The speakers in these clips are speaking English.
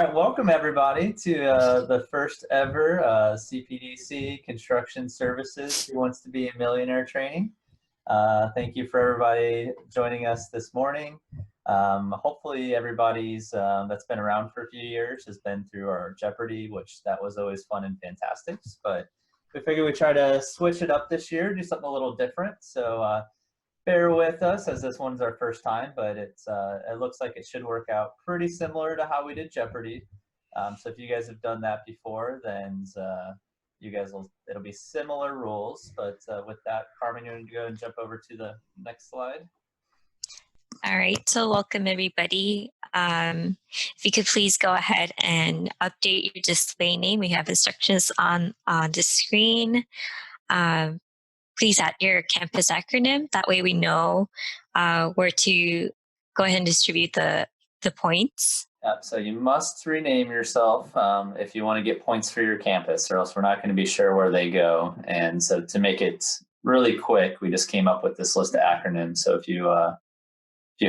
right, welcome everybody to the first ever CPDC Construction Services Who Wants to Be a Millionaire training. Thank you for everybody joining us this morning. Hopefully everybody's that's been around for a few years has been through our Jeopardy, which that was always fun and fantastic. But we figured we'd try to switch it up this year, do something a little different. So bear with us as this one's our first time, but it looks like it should work out pretty similar to how we did Jeopardy. So if you guys have done that before, then it'll be similar rules. But with that, Carmen, you're going to go and jump over to the next slide. All right, so welcome everybody. If you could please go ahead and update your display name. We have instructions on the screen. Please add your campus acronym. That way we know where to go ahead and distribute the points. Yep, so you must rename yourself if you want to get points for your campus, or else we're not going to be sure where they go. And so to make it really quick, we just came up with this list of acronyms. So if you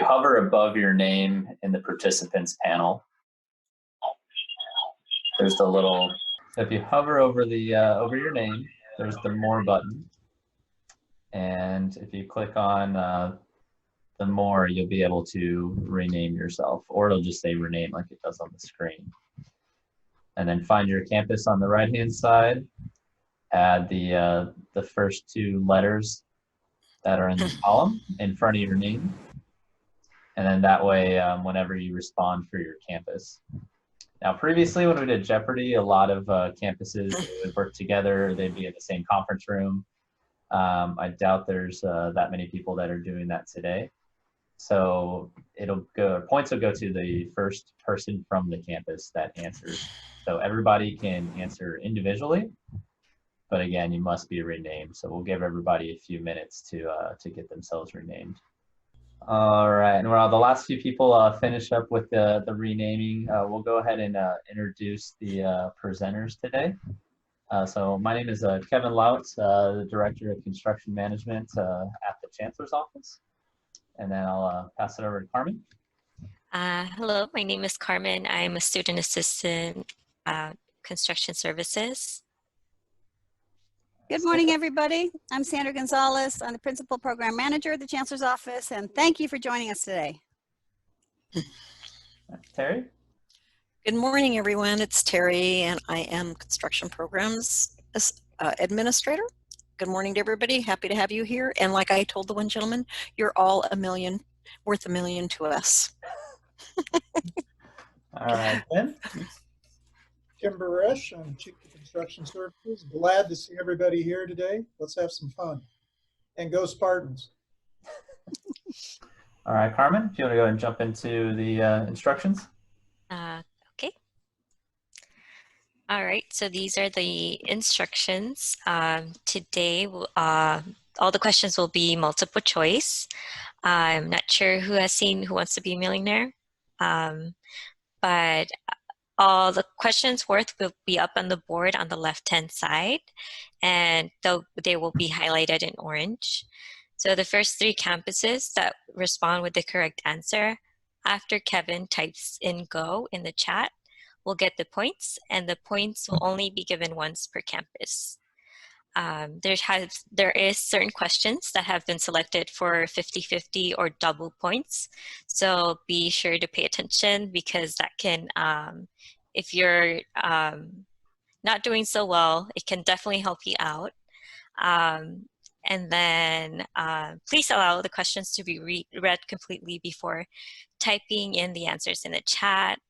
hover above your name in the participants panel, there's the little, if you hover over the over your name, there's the more button. And if you click on the more, you'll be able to rename yourself, or it'll just say rename like it does on the screen. And then find your campus on the right-hand side, add the first two letters that are in the column in front of your name. And then that way, whenever you respond for your campus. Now, previously when we did Jeopardy, a lot of campuses would work together. They'd be in the same conference room. I doubt there's that many people that are doing that today. So points will go to the first person from the campus that answers. So everybody can answer individually, but again, you must be renamed. So we'll give everybody a few minutes to get themselves renamed. All right, and while the last few people finish up with the renaming, we'll go ahead and introduce the presenters today. So my name is Kevin Lautz, the Director of Construction Management at the Chancellor's Office. And then I'll pass it over to Carmen. Hello, my name is Carmen. I'm a Student Assistant Construction Services. Good morning, everybody. I'm Sandra Gonzalez. I'm the Principal Program Manager at the Chancellor's Office, and thank you for joining us today. Terry? Good morning, everyone. It's Terry, and I am Construction Programs Administrator. Good morning to everybody. Happy to have you here. And like I told the one gentleman, you're all worth $1 million to us. All right, Ben? Kim Baresh, I'm Chief of Construction Services. Glad to see everybody here today. Let's have some fun. And go Spartans. All right, Carmen, if you want to go and jump into the instructions. Okay. All right, so these are the instructions. Today, all the questions will be multiple choice. I'm not sure who has seen Who Wants to Be a Millionaire, but all the questions worth will be up on the board on the left-hand side, and they will be highlighted in orange. So the first three campuses that respond with the correct answer after Kevin types in go in the chat will get the points, and the points will only be given once per campus. There is certain questions that have been selected for 50-50 or double points. So be sure to pay attention, because that can, if you're not doing so well, it can definitely help you out. And then please allow the questions to be read completely before typing in the answers in the chat.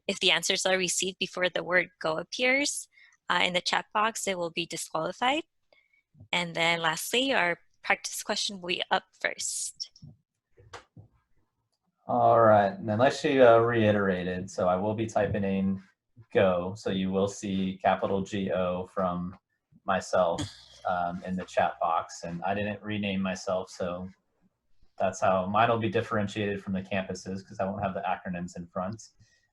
If the answers are received before the word go appears in the chat box, it will be disqualified. And then lastly, our practice question will be up first. All right, and then let's reiterated. So I will be typing in go. So you will see capital G-O from myself in the chat box. And I didn't rename myself, so that's how mine will be differentiated from the campuses, because I won't have the acronyms in front.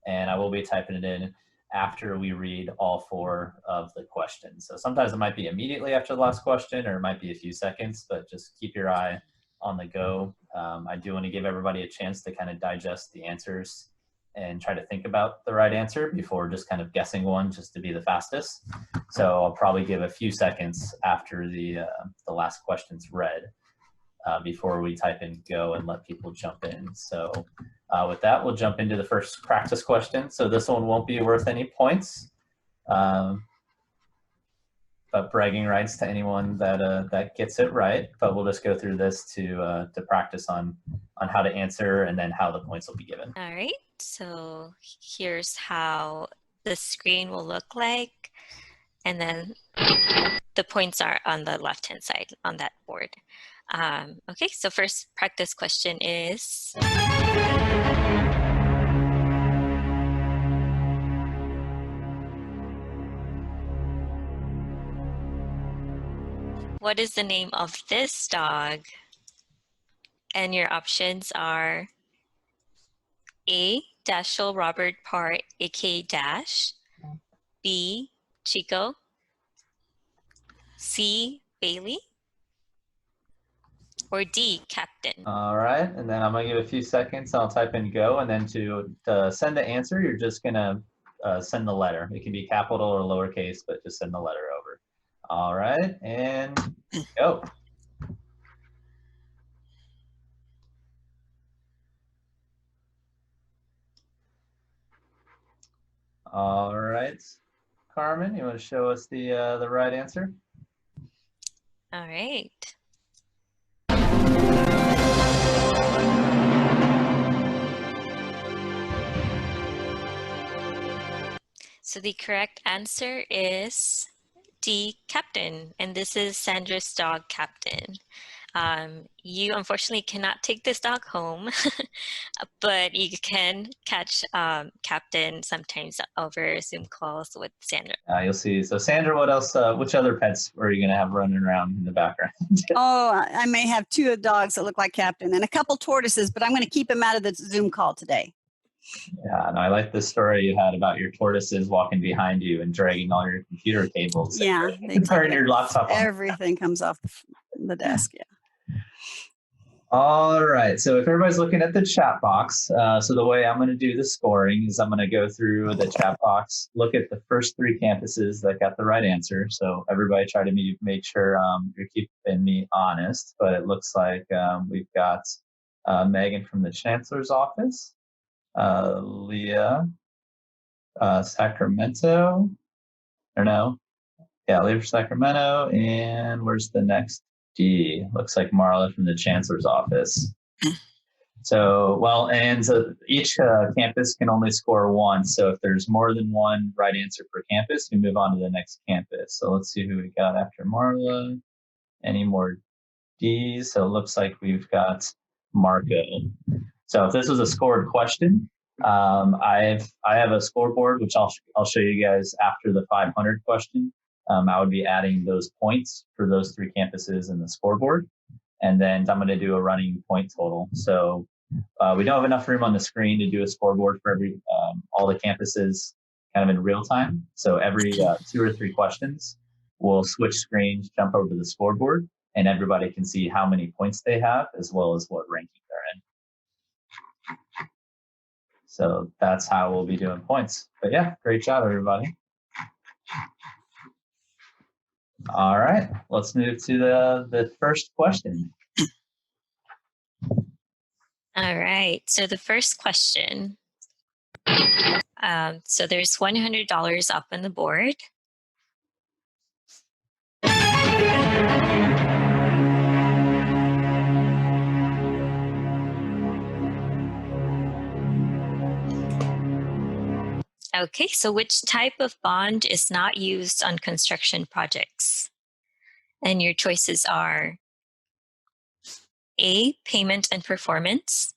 And I will be typing it in after we read all four of the questions. So sometimes it might be immediately after the last question, or it might be a few seconds, but just keep your eye on the go. I do want to give everybody a chance to kind of digest the answers and try to think about the right answer before just kind of guessing one just to be the fastest. So I'll probably give a few seconds after the last question's read before we type in go and let people jump in. So with that, we'll jump into the first practice question. So this one won't be worth any points, but bragging rights to anyone that gets it right. But we'll just go through this to practice on how to answer and then how the points will be given. All right, so here's how the screen will look like. And then the points are on the left-hand side on that board. Okay, so first practice question is, what is the name of this dog? And your options are A, Dashiell Robert Parr, aka Dash, B, Chico, C, Bailey, or D, Captain. All right, and then I'm gonna give a few seconds. I'll type in go, and then to send the answer, you're just gonna send the letter. It can be capital or lowercase, but just send the letter over. All right, and go. All right, Carmen, you want to show us the right answer? All right. So the correct answer is D, Captain, and this is Sandra's dog, Captain. You unfortunately cannot take this dog home, but you can catch Captain sometimes over Zoom calls with Sandra. You'll see. So Sandra, what else? Which other pets are you gonna have running around in the background? Oh, I may have 2 dogs that look like Captain and a couple tortoises, but I'm going to keep them out of the Zoom call today. Yeah, and I like the story you had about your tortoises walking behind you and dragging all your computer cables. Yeah, they turn your laptop on. Everything comes off the desk. Yeah. All right, so if everybody's looking at the chat box, so the way I'm going to do the scoring is I'm going to go through the chat box, look at the first 3 campuses that got the right answer. So everybody try to make sure you're keeping me honest, but it looks like we've got Megan from the Chancellor's office, Leah, Sacramento, or no, yeah, Leah from Sacramento, and where's the next? D, looks like Marla from the Chancellor's office. So, well, and so each campus can only score once. So if there's more than one right answer per campus, we move on to the next campus. So let's see who we got after Marla. Any more D's? So it looks like we've got Marco. So if this was a scored question, I have a scoreboard, which I'll show you guys after the 500 question. I would be adding those points for those 3 campuses in the scoreboard. And then I'm going to do a running point total. So we don't have enough room on the screen to do a scoreboard for all the campuses kind of in real time. So every 2 or 3 questions, we'll switch screens, jump over to the scoreboard, and everybody can see how many points they have as well as what ranking they're in. So that's how we'll be doing points. But yeah, great job, everybody. All right, let's move to the first question. All right, so the first question. So there's $100 up on the board. Okay, so which type of bond is not used on construction projects? And your choices are A, payment and performance,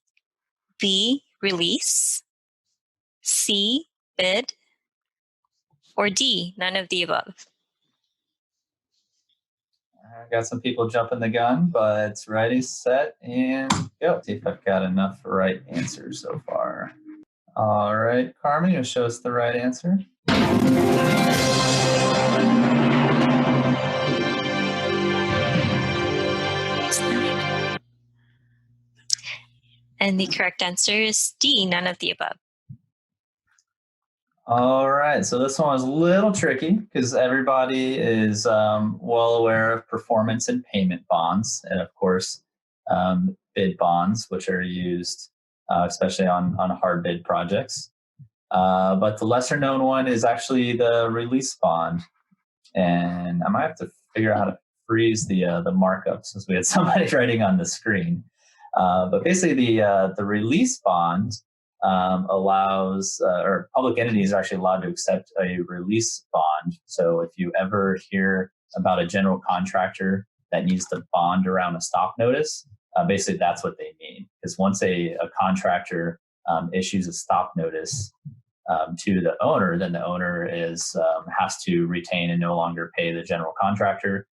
B, release, C, bid, or D, none of the above. I got some people jumping the gun, but it's ready, set, and go. See if I've got enough right answers so far. All right, Carmen, you'll show us the right answer. And the correct answer is D, none of the above. All right, so this one was a little tricky because everybody is well aware of performance and payment bonds, and of course, bid bonds, which are used especially on hard bid projects. But the lesser known one is actually the release bond, and I might have to figure out how to freeze the markup since we had somebody writing on the screen. But basically, the release bond allows, or public entities are actually allowed to accept a release bond. So if you ever hear about a general contractor that needs to bond around a stop notice, basically that's what they mean. Because once a contractor issues a stop notice to the owner, then the owner has to retain and no longer pay the general contractor.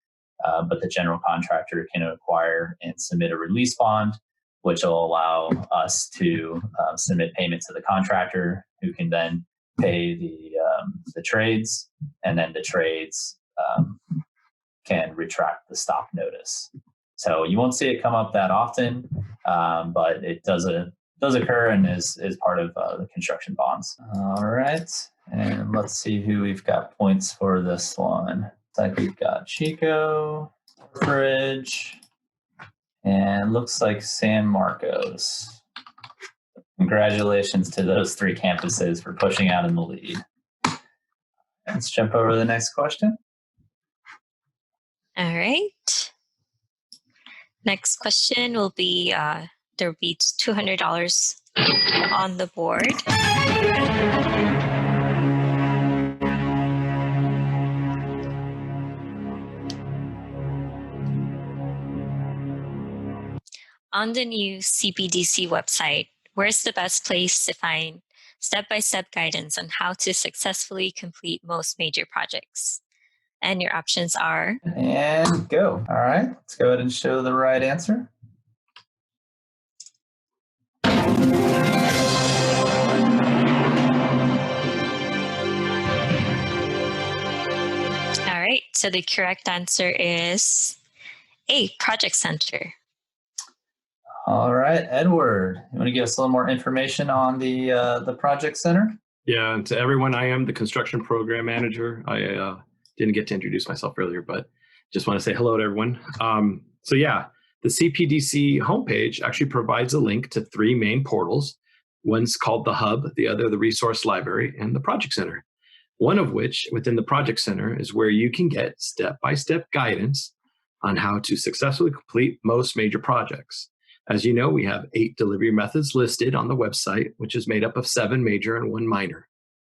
But the general contractor can acquire and submit a release bond, which will allow us to submit payment to the contractor, who can then pay the trades, and then the trades can retract the stop notice. So you won't see it come up that often, but it does occur and is part of the construction bonds. All right, and let's see who we've got points for this one. Looks like we've got Chico, Bridge, and looks like San Marcos. Congratulations to those 3 campuses for pushing out in the lead. Let's jump over to the next question. All right. Next question will be, there will be $200 on the board. On the new CPDC website, where's the best place to find step-by-step guidance on how to successfully complete most major projects? And your options are... And go. All right, let's go ahead and show the right answer. All right, so the correct answer is A, Project Center. All right, Edward, you want to give us a little more information on the Project Center? Yeah, and to everyone, I am the construction program manager. I didn't get to introduce myself earlier, but just want to say hello to everyone. So yeah, the CPDC homepage actually provides a link to 3 main portals. One's called the Hub, the other the Resource Library, and the Project Center. One of which, within the Project Center, is where you can get step-by-step guidance on how to successfully complete most major projects. As you know, we have 8 delivery methods listed on the website, which is made up of 7 major and 1 minor.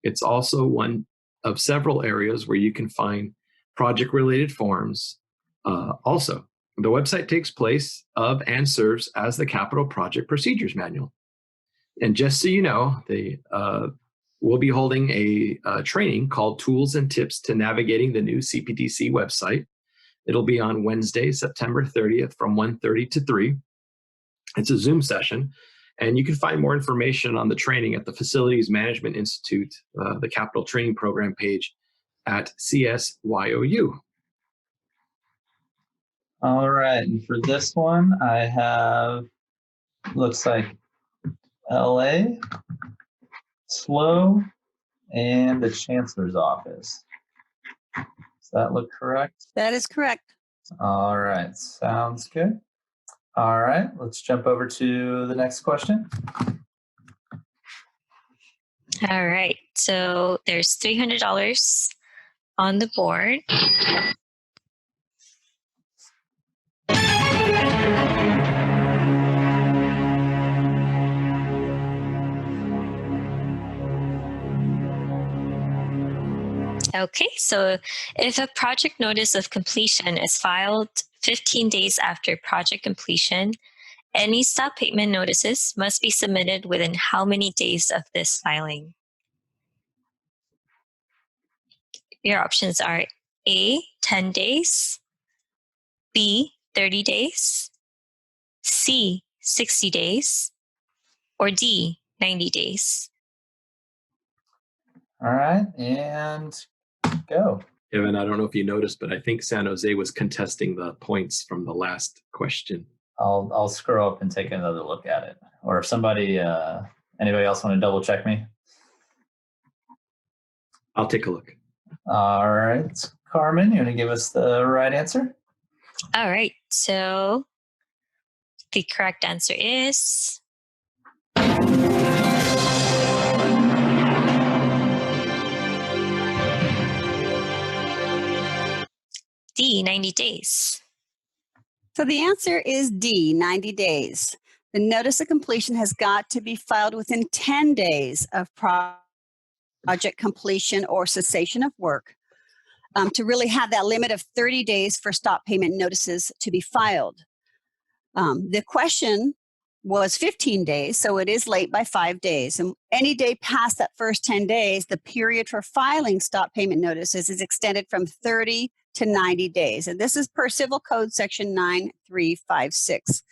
It's also one of several areas where you can find project-related forms. Also, the website takes place of and serves as the Capital Project Procedures Manual. And just so you know, we'll be holding a training called Tools and Tips to Navigating the New CPDC website. It'll be on Wednesday, September 30th from 1:30 to 3. It's a Zoom session, and you can find more information on the training at the Facilities Management Institute, the Capital Training Program page at CSYOU. All right, and for this one, I have, looks like LA, SLO, and the Chancellor's Office. Does that look correct? That is correct. All right, sounds good. All right, let's jump over to the next question. All right, so there's $300 on the board. Okay, so if a project notice of completion is filed 15 days after project completion, any stop payment notices must be submitted within how many days of this filing? Your options are A, 10 days, B, 30 days, C, 60 days, or D, 90 days. All right, and go. Evan, I don't know if you noticed, but I think San Jose was contesting the points from the last question. I'll scroll up and take another look at it. Or if somebody, anybody else want to double check me? I'll take a look. All right, Carmen, you want to give us the right answer? All right. So the correct answer is D, 90 days. So the answer is D, 90 days. The notice of completion has got to be filed within 10 days of project completion or cessation of work to really have that limit of 30 days for stop payment notices to be filed. The question was 15 days, so it is late by 5 days. And any day past that first 10 days, the period for filing stop payment notices is extended from 30 to 90 days. And this is per Civil Code Section 9356.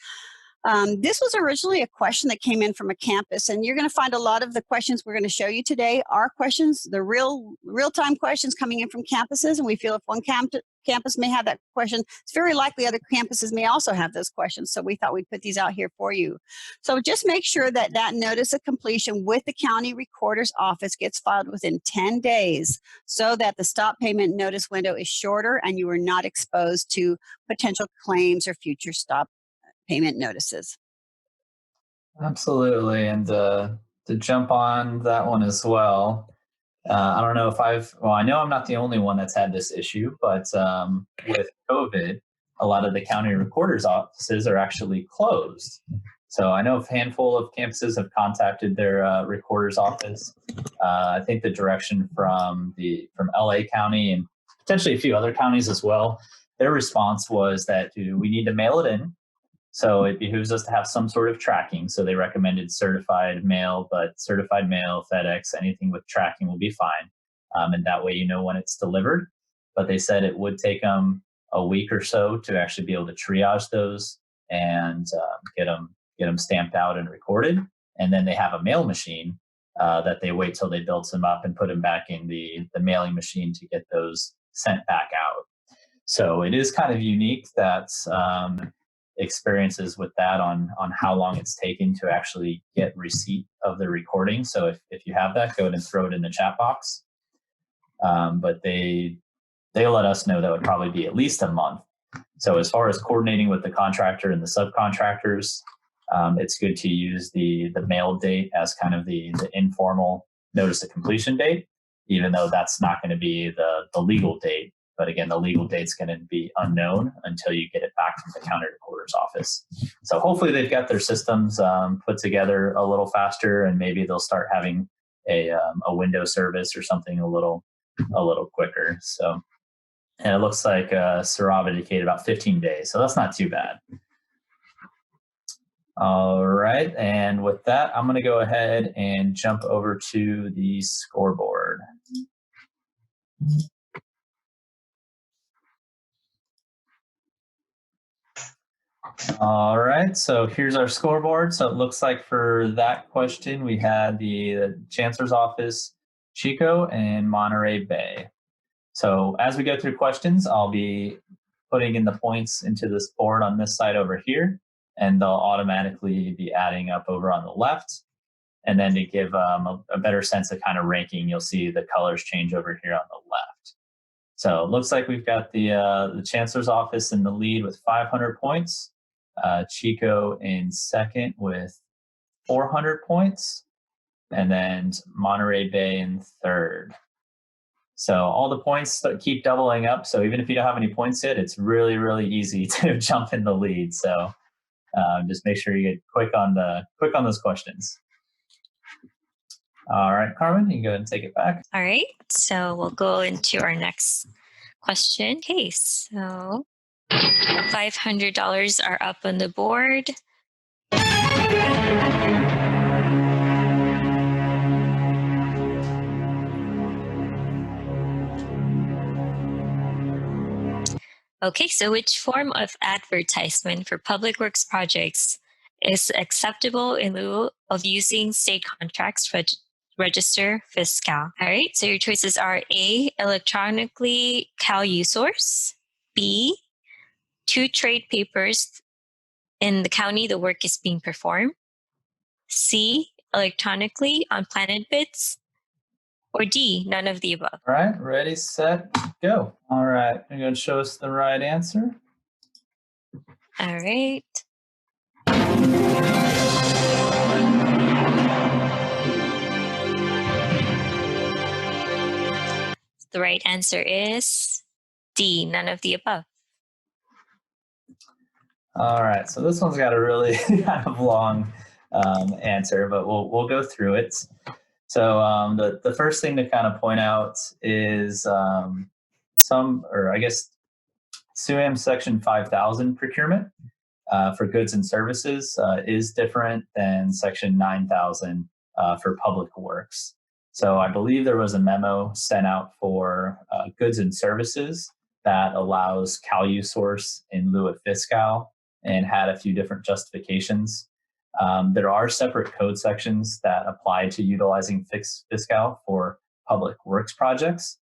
This was originally a question that came in from a campus, and you're going to find a lot of the questions we're going to show you today are questions, the real-time questions coming in from campuses, and we feel if one campus may have that question, it's very likely other campuses may also have those questions, so we thought we'd put these out here for you. So just make sure that that notice of completion with the county recorder's office gets filed within 10 days so that the stop payment notice window is shorter and you are not exposed to potential claims or future stop payment notices. Absolutely. And to jump on that one as well, I don't know if I know I'm not the only one that's had this issue, but with COVID, a lot of the county recorder's offices are actually closed. So I know a handful of campuses have contacted their recorder's office. I think the direction from LA County and potentially a few other counties as well, their response was that we need to mail it in. So it behooves us to have some sort of tracking. So they recommended certified mail, but certified mail, FedEx, anything with tracking will be fine. And that way you know when it's delivered. But they said it would take them a week or so to actually be able to triage those and get them stamped out and recorded. And then they have a mail machine that they wait till they build them up and put them back in the mailing machine to get those sent back out. So it is kind of unique that experiences with that on how long it's taken to actually get receipt of the recording. So if you have that, go ahead and throw it in the chat box. But they let us know that would probably be at least a month. So as far as coordinating with the contractor and the subcontractors, it's good to use the mail date as kind of the informal notice of completion date, even though that's not going to be the legal date. But again, the legal date's going to be unknown until you get it back from the county recorder's office. So hopefully they've got their systems put together a little faster, and maybe they'll start having a window service or something a little quicker. So, and it looks like Sarab indicated about 15 days, so that's not too bad. All right, and with that, I'm going to go ahead and jump over to the scoreboard. All right, so here's our scoreboard. So it looks like for that question, we had the Chancellor's Office, Chico, and Monterey Bay. So as we go through questions, I'll be putting in the points into this board on this side over here, and they'll automatically be adding up over on the left. And then to give a better sense of kind of ranking, you'll see the colors change over here on the left. So it looks like we've got the Chancellor's Office in the lead with 500 points. Chico in second with 400 points, and then Monterey Bay in third. So all the points keep doubling up. So even if you don't have any points yet, it's really, really easy to jump in the lead. So just make sure you get quick on those questions. All right, Carmen, you can go ahead and take it back. All right, so we'll go into our next question. Okay, so $500 are up on the board. Okay, so which form of advertisement for public works projects is acceptable in lieu of using state contracts register fiscal? All right, so your choices are A, electronically CalUsource, B, 2 trade papers in the county the work is being performed, C, electronically on Planet Bids, Or D, none of the above? All right, ready, set, go. All right, you're going to show us the right answer. All right. The right answer is D, none of the above. All right, so this one's got a really kind of long answer, but we'll go through it. So the first thing to kind of point out is SUAM Section 5000 procurement for goods and services is different than Section 9000 for public works. So I believe there was a memo sent out for goods and services that allows CalUsource in lieu of Fiscal and had a few different justifications. There are separate code sections that apply to utilizing Fiscal for public works projects,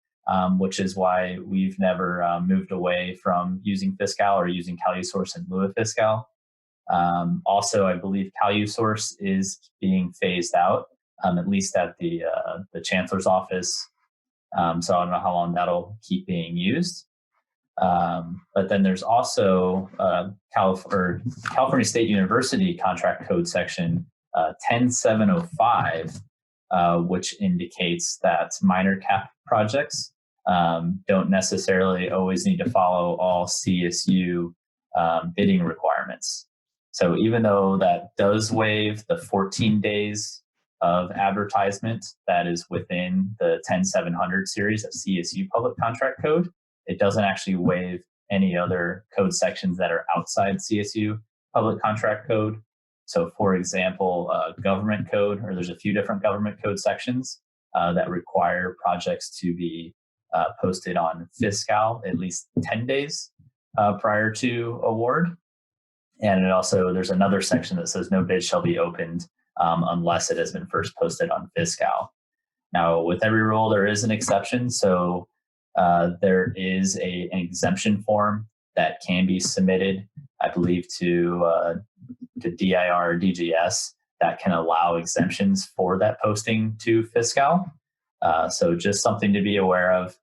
which is why we've never moved away from using Fiscal or using CalUsource in lieu of Fiscal. Also, I believe CalUsource is being phased out, at least at the Chancellor's office. So I don't know how long that'll keep being used. But then there's also California State University Contract Code Section 10705, which indicates that minor cap projects don't necessarily always need to follow all CSU bidding requirements. So even though that does waive the 14 days of advertisement that is within the 10700 series of CSU Public Contract Code, it doesn't actually waive any other code sections that are outside CSU Public Contract Code. So for example, government code, or there's a few different government code sections that require projects to be posted on Fiscal at least 10 days prior to award. And there's another section that says no bid shall be opened unless it has been first posted on Fiscal. Now, with every rule, there is an exception. So there is an exemption form that can be submitted, I believe, to DIR or DGS that can allow exemptions for that posting to Fiscal. So just something to be aware of.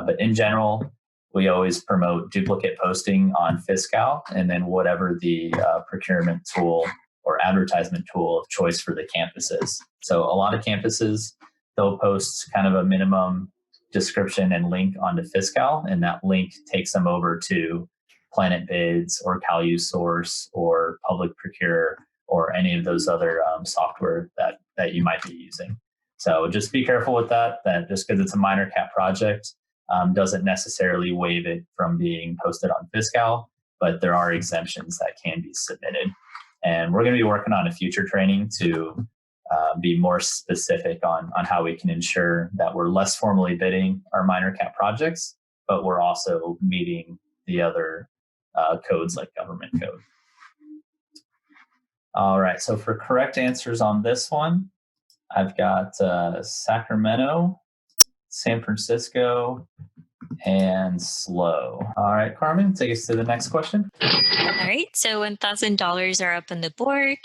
But in general, we always promote duplicate posting on Fiscal, and then whatever the procurement tool or advertisement tool of choice for the campuses. So a lot of campuses, they'll post kind of a minimum description and link onto Fiscal, and that link takes them over to Planet Bids or CalUsource or Public Procure or any of those other software that you might be using. So just be careful with that just because it's a minor cap project doesn't necessarily waive it from being posted on Fiscal, but there are exemptions that can be submitted. And we're going to be working on a future training to be more specific on how we can ensure that we're less formally bidding our minor cap projects, but we're also meeting the other codes like government code. All right, so for correct answers on this one, I've got Sacramento, San Francisco, and SLO. All right, Carmen, take us to the next question. All right, so $1,000 are up on the board.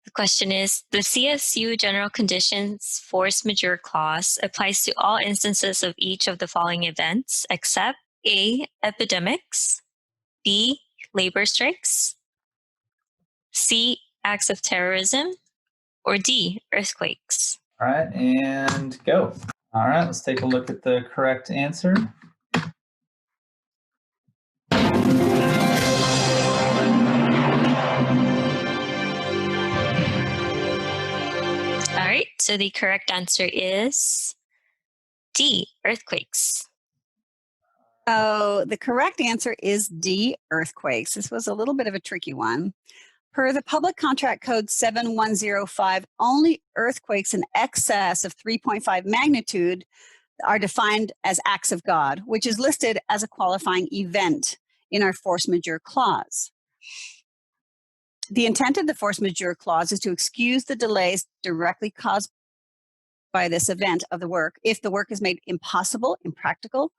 The question is, the CSU General Conditions Force Majeure Clause applies to all instances of each of the following events except A, epidemics, B, labor strikes, C, acts of terrorism, or D, earthquakes. All right, and go. All right, let's take a look at the correct answer. All right, so the correct answer is D, earthquakes. Oh, the correct answer is D, earthquakes. This was a little bit of a tricky one. Per the Public Contract Code 7105, only earthquakes in excess of 3.5 magnitude are defined as acts of God, which is listed as a qualifying event in our force majeure clause. The intent of the force majeure clause is to excuse the delays directly caused by this event of the work if the work is made impossible, impractical,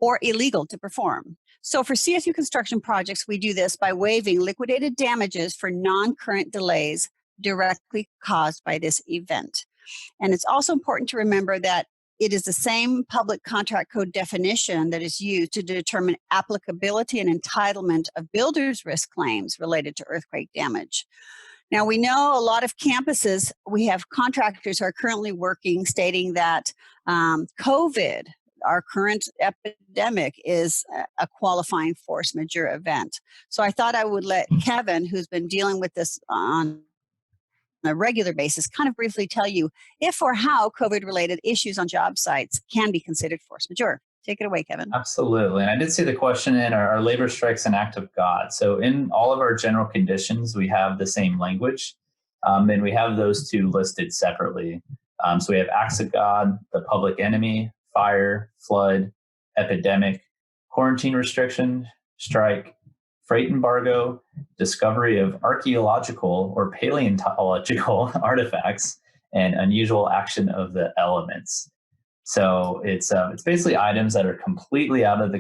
or illegal to perform. So for CSU construction projects, we do this by waiving liquidated damages for non-current delays directly caused by this event. And it's also important to remember that it is the same public contract code definition that is used to determine applicability and entitlement of builders' risk claims related to earthquake damage. Now, we know a lot of campuses, we have contractors who are currently working stating that COVID, our current epidemic, is a qualifying force majeure event. So I thought I would let Kevin, who's been dealing with this on a regular basis, kind of briefly tell you if or how COVID-related issues on job sites can be considered force majeure. Take it away, Kevin. Absolutely. And I did see the question in our labor strikes an act of God. So in all of our general conditions, we have the same language, and we have those two listed separately. So we have acts of God, the public enemy, fire, flood, epidemic, quarantine restriction, strike, freight embargo, discovery of archaeological or paleontological artifacts, and unusual action of the elements. So it's basically items that are completely out of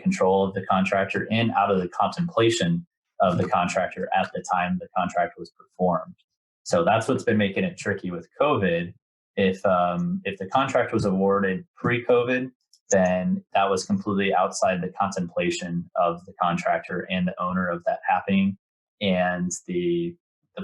control of the contractor and out of the contemplation of the contractor at the time the contract was performed. So that's what's been making it tricky with COVID. If the contract was awarded pre-COVID, then that was completely outside the contemplation of the contractor and the owner of that happening. And the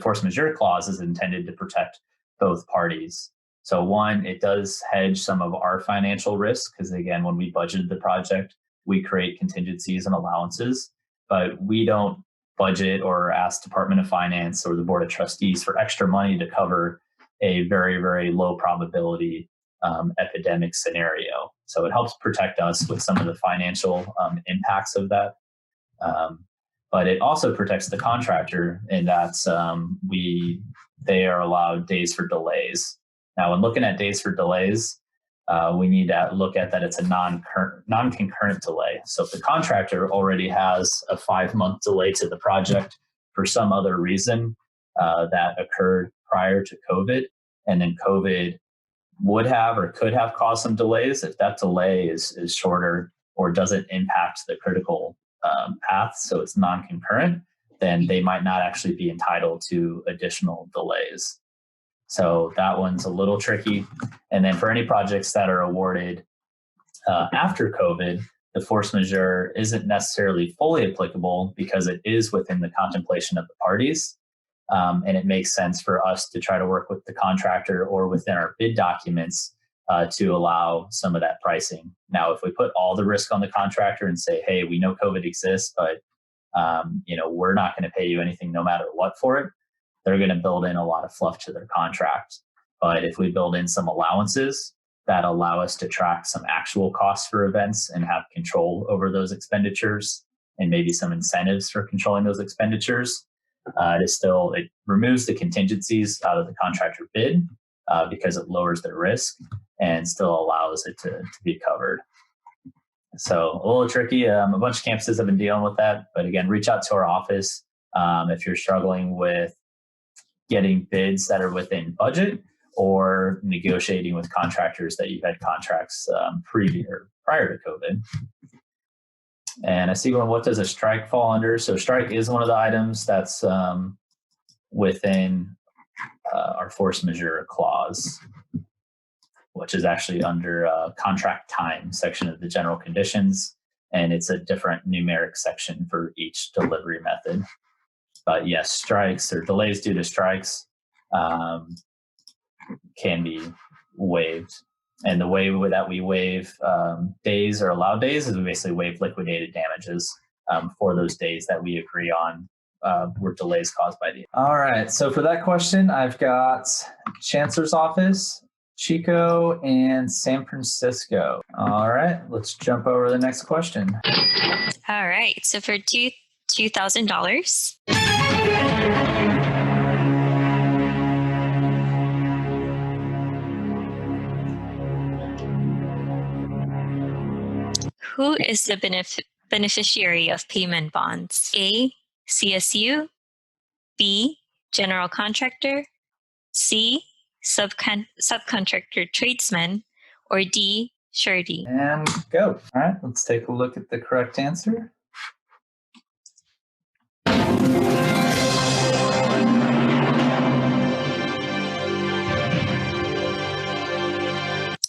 force majeure clause is intended to protect both parties. So one, it does hedge some of our financial risk, because again, when we budgeted the project, we create contingencies and allowances, but we don't budget or ask Department of Finance or the Board of Trustees for extra money to cover a very, very low probability epidemic scenario. So it helps protect us with some of the financial impacts of that. But it also protects the contractor in that they are allowed days for delays. Now, when looking at days for delays, we need to look at that it's a non-concurrent delay. So if the contractor already has a 5-month delay to the project for some other reason that occurred prior to COVID, and then COVID would have or could have caused some delays, if that delay is shorter or doesn't impact the critical path, so it's non-concurrent, then they might not actually be entitled to additional delays. So that one's a little tricky. And then for any projects that are awarded after COVID, the force majeure isn't necessarily fully applicable because it is within the contemplation of the parties. And it makes sense for us to try to work with the contractor or within our bid documents to allow some of that pricing. Now, if we put all the risk on the contractor and say, hey, we know COVID exists, but we're not going to pay you anything no matter what for it, they're going to build in a lot of fluff to their contract. But if we build in some allowances that allow us to track some actual costs for events and have control over those expenditures and maybe some incentives for controlling those expenditures, it removes the contingencies out of the contractor bid because it lowers their risk and still allows it to be covered. So a little tricky. A bunch of campuses have been dealing with that. But again, reach out to our office if you're struggling with getting bids that are within budget or negotiating with contractors that you've had contracts prior to COVID. And I see what does a strike fall under? So strike is one of the items that's within our force majeure clause, which is actually under contract time section of the general conditions. And it's a different numeric section for each delivery method. But yes, strikes or delays due to strikes can be waived. And the way that we waive days or allowed days is we basically waive liquidated damages for those days that we agree on were delays caused by the. All right, so for that question, I've got Chancellor's Office, Chico, and San Francisco. All right, let's jump over to the next question. All right, so for $2,000. Who is the beneficiary of payment bonds? A, CSU, B, general contractor, C, subcontractor tradesman, or D, Sure, D. And go. All right, let's take a look at the correct answer.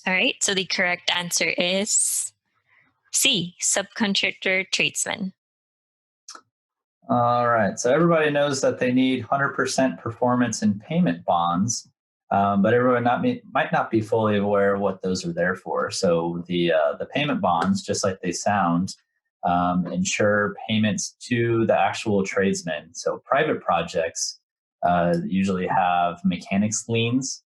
All right, so the correct answer is C, subcontractor tradesman. All right, so everybody knows that they need 100% performance and payment bonds, but everyone might not be fully aware of what those are there for. So the payment bonds, just like they sound, ensure payments to the actual tradesmen. So private projects usually have mechanics liens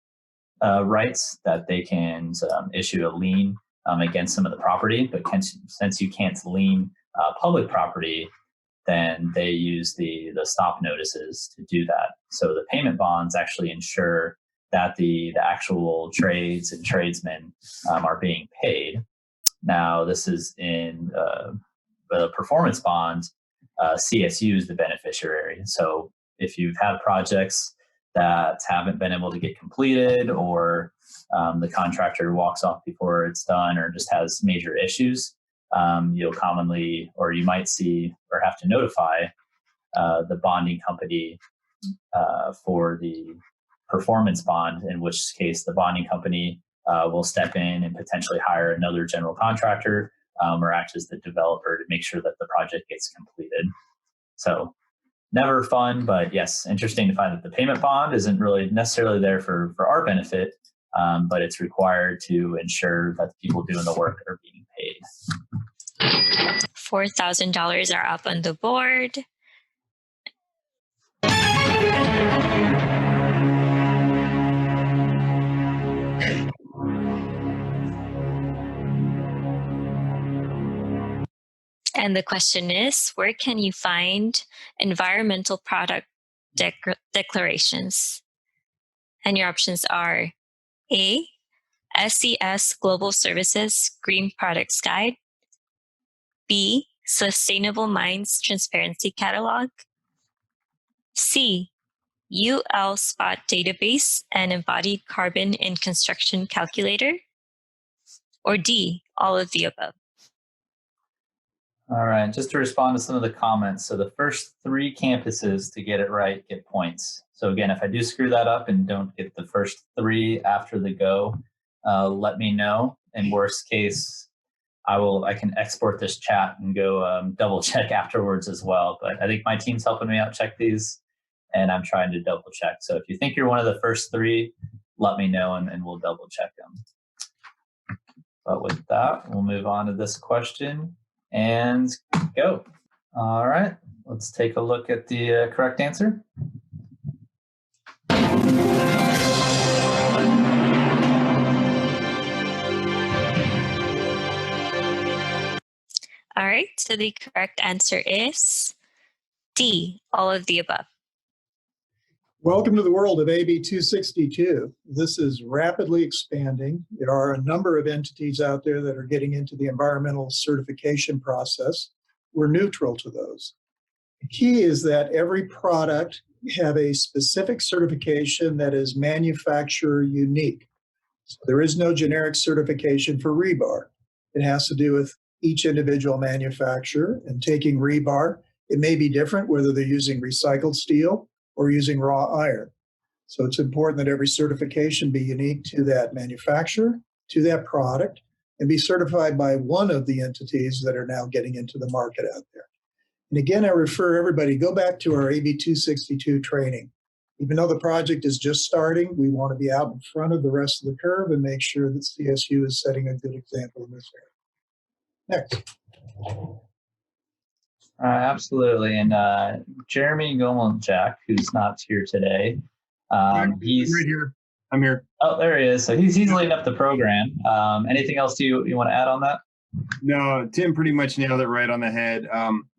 rights that they can issue a lien against some of the property, but since you can't lien public property, then they use the stop notices to do that. So the payment bonds actually ensure that the actual trades and tradesmen are being paid. Now, this is in the performance bond, CSU is the beneficiary. So if you've had projects that haven't been able to get completed, or the contractor walks off before it's done, or just has major issues, you'll commonly, or you might see or have to notify the bonding company for the performance bond, in which case the bonding company will step in and potentially hire another general contractor or act as the developer to make sure that the project gets completed. So never fun, but yes, interesting to find that the payment bond isn't really necessarily there for our benefit, but it's required to ensure that the people doing the work are being paid. $4,000 are up on the board. And the question is, where can you find environmental product declarations? And your options are A, SES Global Services Green Products Guide, B, Sustainable Mines Transparency Catalog, C, UL Spot Database and Embodied Carbon in Construction Calculator, or D, all of the above. All right, just to respond to some of the comments. So the first 3 campuses to get it right get points. So again, if I do screw that up and don't get the first 3 after the go, let me know. In worst case, I can export this chat and go double check afterwards as well. But I think my team's helping me out check these, and I'm trying to double check. So if you think you're one of the first 3, let me know and we'll double check them. But with that, we'll move on to this question and go. All right, let's take a look at the correct answer. All right, so the correct answer is D, all of the above. Welcome to the world of AB 262. This is rapidly expanding. There are a number of entities out there that are getting into the environmental certification process. We're neutral to those. The key is that every product have a specific certification that is manufacturer unique. So there is no generic certification for rebar. It has to do with each individual manufacturer, and taking rebar, it may be different whether they're using recycled steel or using raw iron. So it's important that every certification be unique to that manufacturer, to that product, and be certified by one of the entities that are now getting into the market out there. And again, I refer everybody, go back to our AB 262 training. Even though the project is just starting, we want to be out in front of the rest of the curve and make sure that CSU is setting a good example in this area. Next. Absolutely. And Jeremy Gomeljak, who's not here today, he's right here. I'm here. Oh, there he is. So he's leading up the program. Anything else you want to add on that? No, Tim pretty much nailed it right on the head.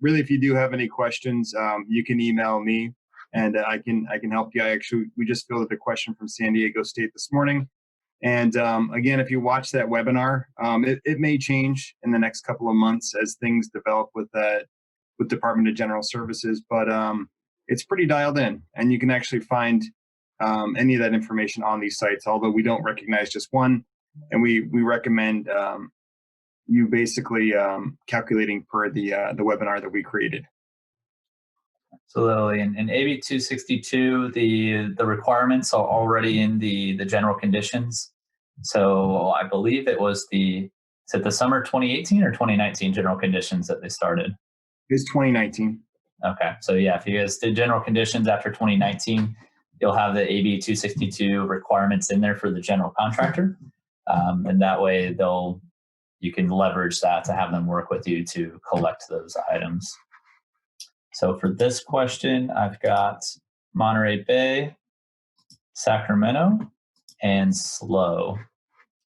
Really, if you do have any questions, you can email me, and I can help you. We just fielded a question from San Diego State this morning. And again, if you watch that webinar, it may change in the next couple of months as things develop with Department of General Services, but it's pretty dialed in, and you can actually find any of that information on these sites. Although we don't recognize just one, and we recommend you basically calculating per the webinar that we created. Absolutely. And in AB 262, the requirements are already in the general conditions. So I believe it was the summer 2018 or 2019 general conditions that they started? It's 2019. Okay. So yeah, if you guys did general conditions after 2019, you'll have the AB 262 requirements in there for the general contractor. And that way you can leverage that to have them work with you to collect those items. So for this question, I've got Monterey Bay, Sacramento, and SLO.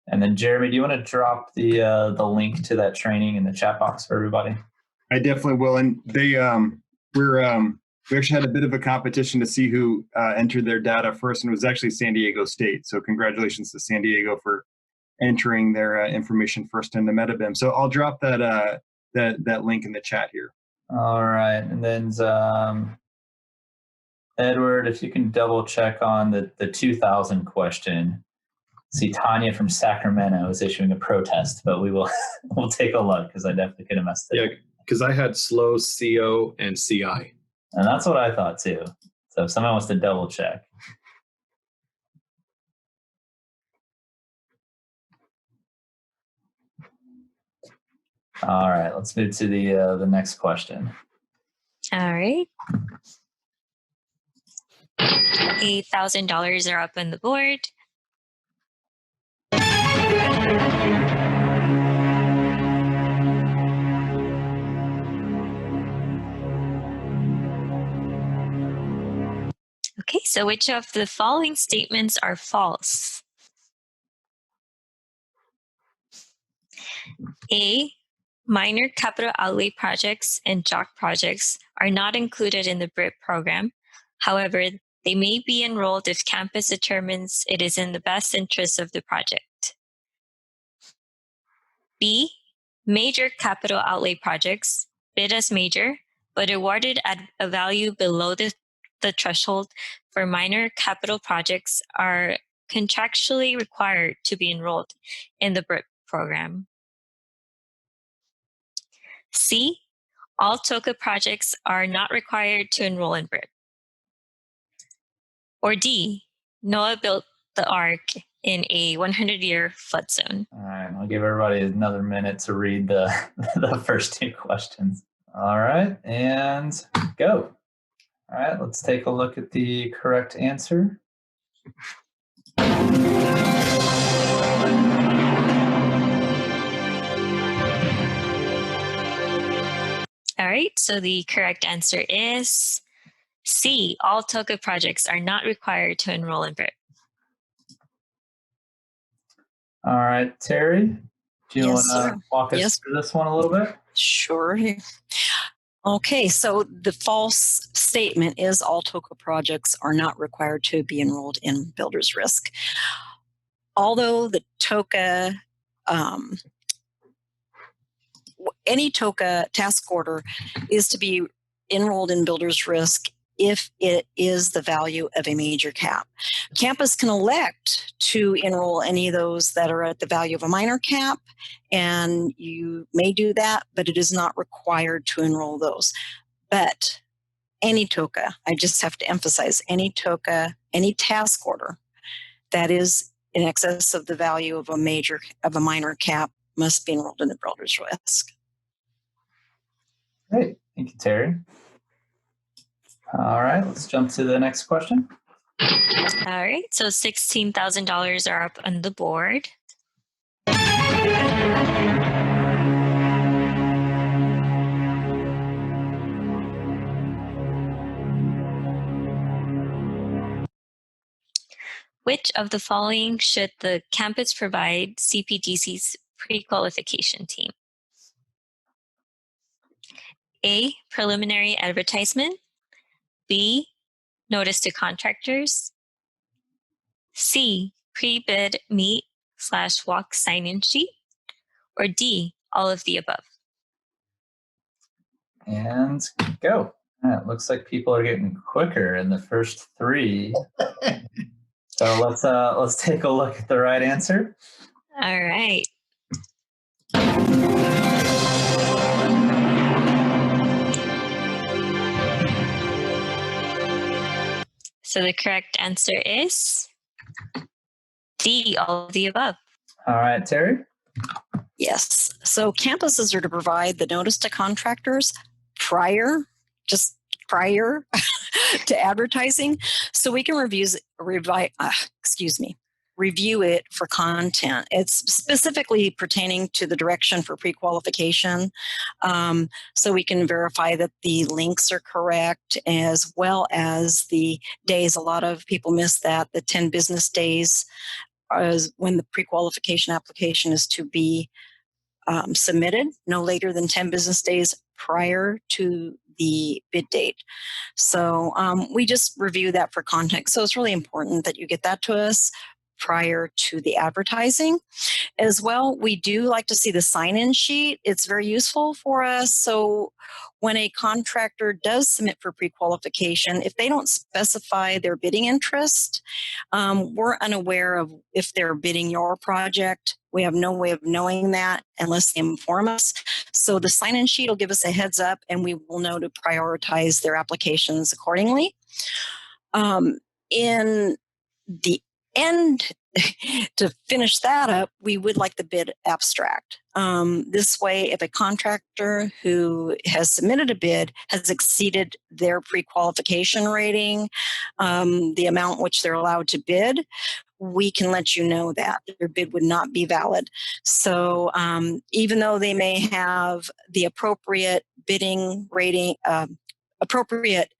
And then Jeremy, do you want to drop the link to that training in the chat box for everybody? I definitely will. And we actually had a bit of a competition to see who entered their data first, and it was actually San Diego State. So congratulations to San Diego for entering their information first into MetaBIM. So I'll drop that link in the chat here. All right, and then Edward, if you can double check on the 2000 question. See, Tanya from Sacramento is issuing a protest, but we'll take a look because I definitely could have messed it up. Yeah, because I had SLO, CO, and CI. And that's what I thought too. So if someone wants to double check. All right, let's move to the next question. All right. $8,000 are up on the board. Okay, so which of the following statements are false? A, minor capital outlay projects and JOC projects are not included in the BRIP program. However, they may be enrolled if campus determines it is in the best interest of the project. B, major capital outlay projects bid as major, but awarded at a value below the threshold for minor capital projects are contractually required to be enrolled in the BRIP program. C, all TOCA projects are not required to enroll in BRIP. Or D, NOAA built the ARC in a 100-year flood zone. All right, I'll give everybody another minute to read the first two questions. All right, and go. All right, let's take a look at the correct answer. All right, so the correct answer is C, all TOCA projects are not required to enroll in BRIP. All right, Terry, do you Yes, want to sir. walk us Yes. through this one a little bit? Sure. Okay, so the false statement is all TOCA projects are not required to be enrolled in builder's risk. Although the TOCA, any TOCA task order is to be enrolled in builder's risk if it is the value of a major cap. Campus can elect to enroll any of those that are at the value of a minor cap, and you may do that, but it is not required to enroll those. But any TOCA, I just have to emphasize, any TOCA, any task order that is in excess of the value of a minor cap must be enrolled in the builder's risk. Great, thank you, Terry. All right, let's jump to the next question. All right, so $16,000 are up on the board. Which of the following should the campus provide CPDC's pre-qualification team? A, preliminary advertisement. B, notice to contractors. C, pre-bid meet/walk sign-in sheet. Or D, all of the above. And go. All right, looks like people are getting quicker in the first three. So let's take a look at the right answer. All right. So the correct answer is D, all of the above. All right, Terry. Yes. So campuses are to provide the notice to contractors prior to advertising, so we can review it for content. It's specifically pertaining to the direction for pre-qualification, so we can verify that the links are correct, as well as the days. A lot of people miss that, the 10 business days is when the pre-qualification application is to be submitted, no later than 10 business days prior to the bid date. So we just review that for context. So it's really important that you get that to us prior to the advertising. As well, we do like to see the sign-in sheet. It's very useful for us. So when a contractor does submit for pre-qualification, if they don't specify their bidding interest, we're unaware of if they're bidding your project. We have no way of knowing that unless they inform us. So the sign-in sheet will give us a heads up, and we will know to prioritize their applications accordingly. In the end, to finish that up, we would like the bid abstract. This way, if a contractor who has submitted a bid has exceeded their pre-qualification rating, the amount which they're allowed to bid, we can let you know that their bid would not be valid. So even though they may have the appropriate bidding rating, appropriate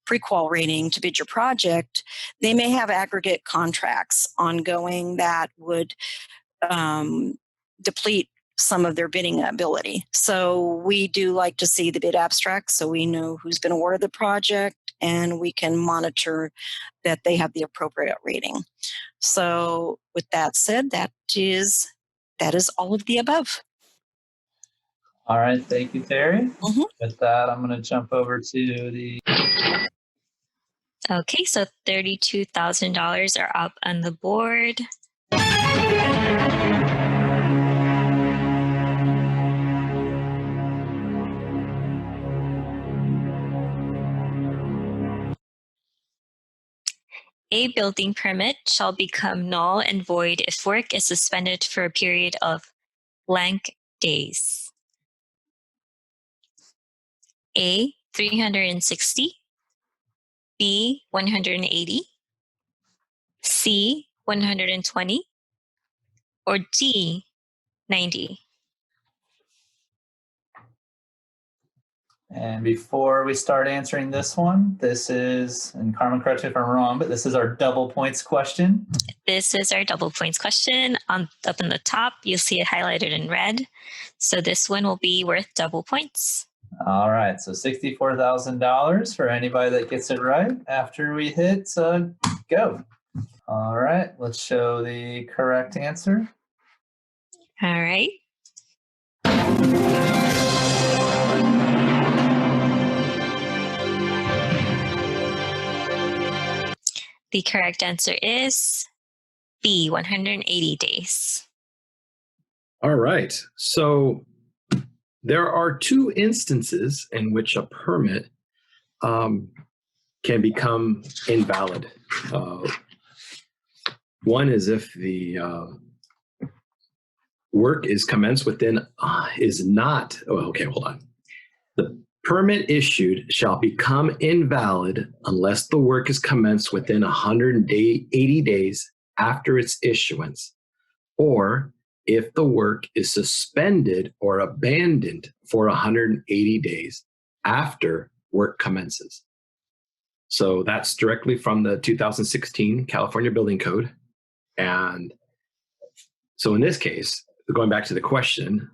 pre-qual rating to bid your project, they may have aggregate contracts ongoing that would deplete some of their bidding ability. So we do like to see the bid abstract so we know who's been awarded the project, and we can monitor that they have the appropriate rating. So with that said, that is all of the above. All right, thank you, Terry. Mhm. With that, I'm going to jump over to the... Okay, so $32,000 are up on the board. A building permit shall become null and void if work is suspended for a period of blank days. A, 360. B, 180. C, 120. Or D, 90. And before we start answering this one, this is, and Carmen, correct me if I'm wrong, but this is our double points question. This is our double points question. Up in the top, you'll see it highlighted in red. So this one will be worth double points. All right, so $64,000 for anybody that gets it right after we hit go. All right, let's show the correct answer. All right. The correct answer is B, 180 days. All right. So there are two instances in which a permit can become invalid. One is if the work is commenced within, The permit issued shall become invalid unless the work is commenced within 180 days after its issuance, or if the work is suspended or abandoned for 180 days after work commences. So that's directly from the 2016 California Building Code. And so in this case, going back to the question,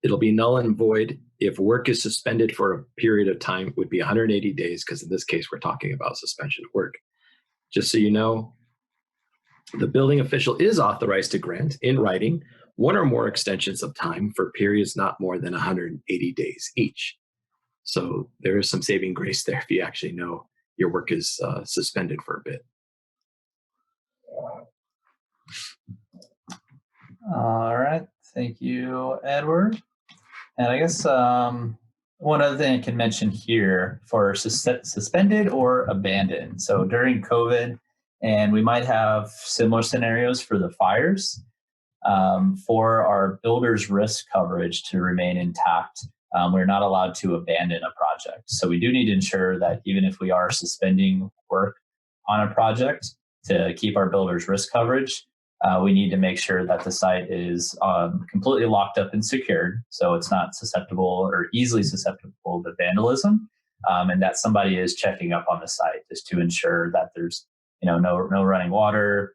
it'll be null and void if work is suspended for a period of time. Would be 180 days, because in this case, we're talking about suspension of work. Just so you know, the building official is authorized to grant in writing one or more extensions of time for periods not more than 180 days each. So there is some saving grace there if you actually know your work is suspended for a bit. All right, thank you, Edward. And I guess one other thing I can mention here for suspended or abandoned. So during COVID, and we might have similar scenarios for the fires, for our builder's risk coverage to remain intact, we're not allowed to abandon a project. So we do need to ensure that even if we are suspending work on a project to keep our builder's risk coverage, we need to make sure that the site is completely locked up and secured, so it's not susceptible or easily susceptible to vandalism, and that somebody is checking up on the site just to ensure that there's no running water,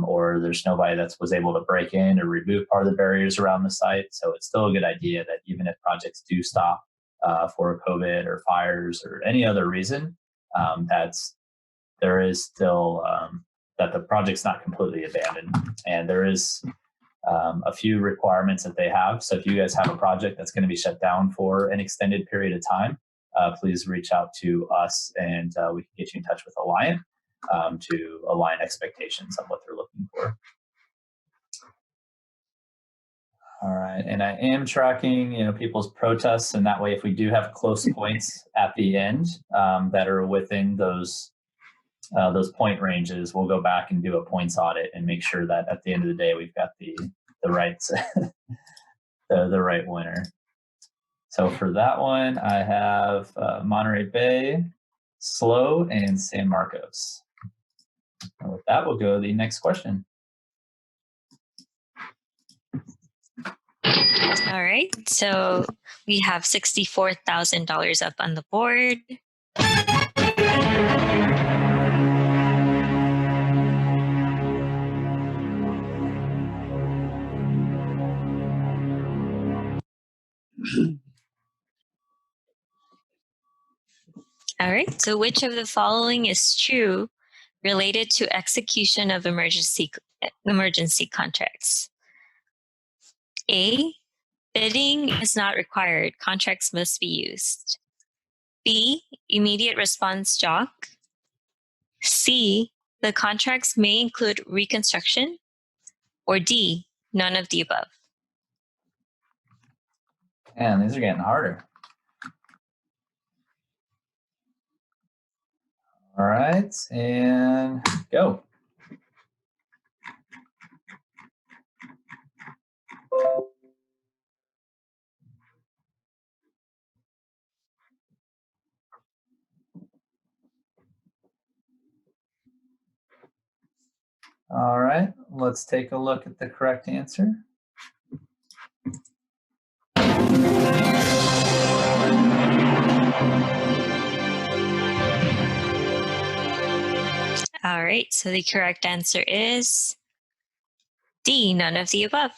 or there's nobody that was able to break in or remove part of the barriers around the site. So it's still a good idea that even if projects do stop for COVID or fires or any other reason, there is still that the project's not completely abandoned. And there is a few requirements that they have. So if you guys have a project that's going to be shut down for an extended period of time, please reach out to us and we can get you in touch with Alliant to align expectations on what they're looking for. All right, and I am tracking, people's protests, and that way, if we do have close points at the end that are within those point ranges, we'll go back and do a points audit and make sure that at the end of the day we've got the right the right winner. So for that one, I have Monterey Bay, SLO, and San Marcos. And with that, we'll go to the next question. All right, so we have $64,000 up on the board. All right, so which of the following is true related to execution of emergency contracts? A, bidding is not required. Contracts must be used. B, immediate response JOC. C, the contracts may include reconstruction. Or D, none of the above. And these are getting harder. All right, and go. All right, let's take a look at the correct answer. All right, so the correct answer is D, none of the above.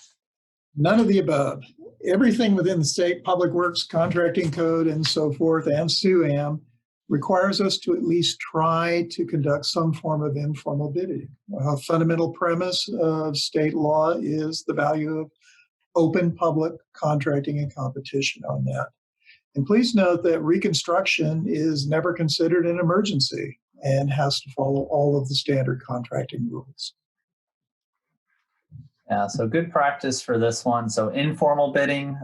None of the above. Everything within the state public works contracting code and so forth, and SUAM, requires us to at least try to conduct some form of informal bidding. A fundamental premise of state law is the value of open public contracting and competition on that. And please note that reconstruction is never considered an emergency and has to follow all of the standard contracting rules. Yeah, so good practice for this one. So informal bidding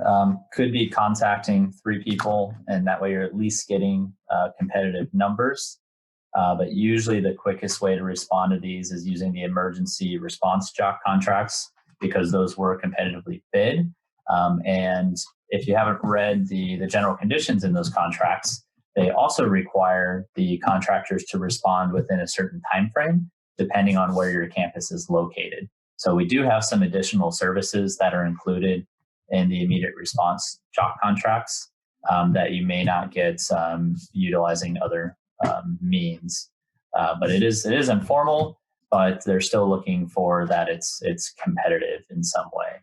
could be contacting 3 people, and that way you're at least getting competitive numbers. But usually the quickest way to respond to these is using the emergency response JOC contracts, because those were competitively bid. And if you haven't read the general conditions in those contracts, they also require the contractors to respond within a certain time frame, depending on where your campus is located. So we do have some additional services that are included in the immediate response JOC contracts that you may not get utilizing other means. But it is informal, but they're still looking for that it's competitive in some way.